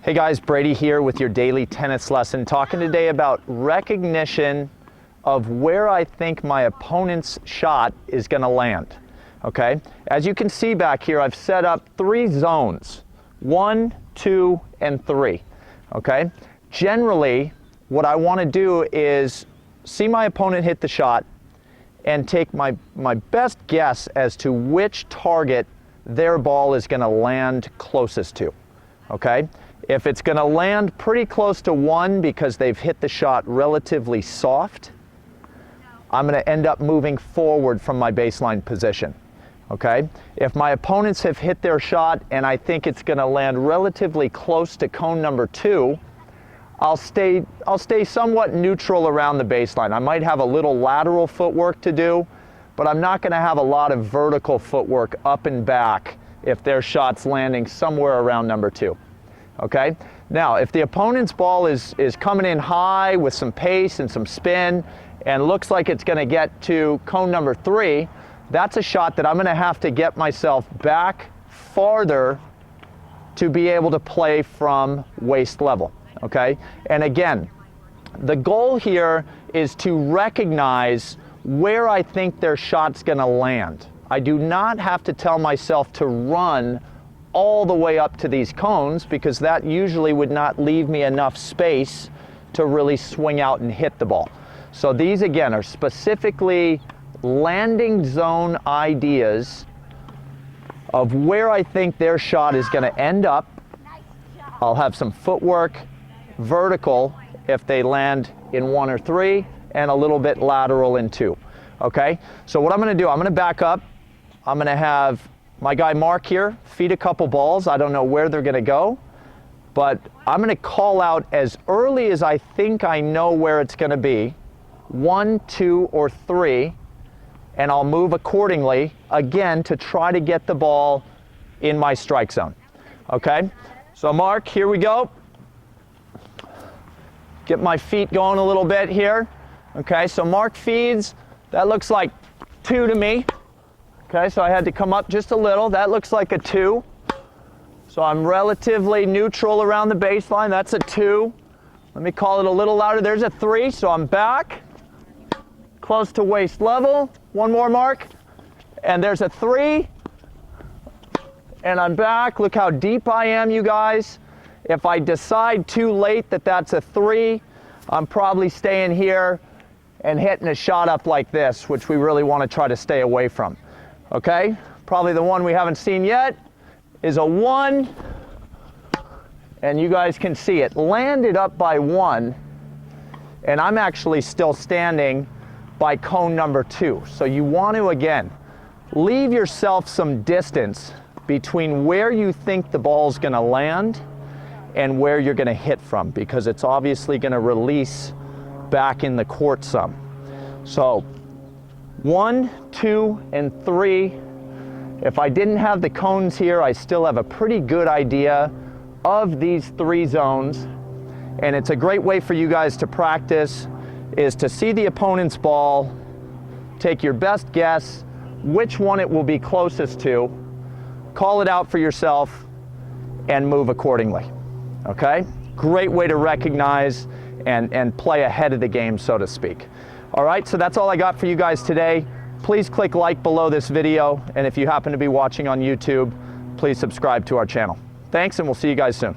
Hey guys, Brady here with your daily tennis lesson, talking today about recognition of where I think my opponent's shot is going to land. Okay, as you can see back here, I've set up 3 zones, 1, 2, and 3. Okay, generally what I want to do is see my opponent hit the shot and take my best guess as to which target their ball is going to land closest to. Okay, if it's going to land pretty close to 1 because they've hit the shot relatively soft, I'm going to end up moving forward from my baseline position. Okay, if my opponents have hit their shot and I think it's going to land relatively close to cone number 2, I'll stay somewhat neutral around the baseline. I might have a little lateral footwork to do, but I'm not going to have a lot of vertical footwork up and back if their shot's landing somewhere around number 2. Okay, now if the opponent's ball is coming in high with some pace and some spin and looks like it's going to get to cone number 3, that's a shot that I'm going to have to get myself back farther to be able to play from waist level. Okay, and again, the goal here is to recognize where I think their shot's going to land. I do not have to tell myself to run all the way up to these cones, because that usually would not leave me enough space to really swing out and hit the ball. So these again are specifically landing zone ideas of where I think their shot is going to end up. I'll have some footwork vertical if they land in 1 or 3, and a little bit lateral in 2. Okay, so what I'm going to do, I'm going to back up. I'm going to have my guy Mark here feed a couple balls. I don't know where they're going to go, but I'm going to call out as early as I think I know where it's going to be, 1, 2, or 3, and I'll move accordingly, again, to try to get the ball in my strike zone. Okay, so Mark, here we go. Get my feet going a little bit here. Okay, so Mark feeds. That looks like 2 to me. Okay, so I had to come up just a little. That looks like a 2. So I'm relatively neutral around the baseline. That's a 2. Let me call it a little louder. There's a 3, so I'm back. Close to waist level. One more, Mark. And there's a 3. And I'm back. Look how deep I am, you guys. If I decide too late that that's a 3, I'm probably staying here and hitting a shot up like this, which we really want to try to stay away from. Okay, probably the one we haven't seen yet is a 1, and you guys can see it landed up by 1, and I'm actually still standing by cone number 2. So you want to, again, leave yourself some distance between where you think the ball's going to land and where you're going to hit from, because it's obviously going to release back in the court some. So 1, 2, and 3. If I didn't have the cones here, I still have a pretty good idea of these 3 zones. And it's a great way for you guys to practice, is to see the opponent's ball, take your best guess which one it will be closest to, call it out for yourself, and move accordingly. Okay? Great way to recognize and play ahead of the game, so to speak. All right, so that's all I got for you guys today. Please click like below this video, and if you happen to be watching on YouTube, please subscribe to our channel. Thanks, and we'll see you guys soon.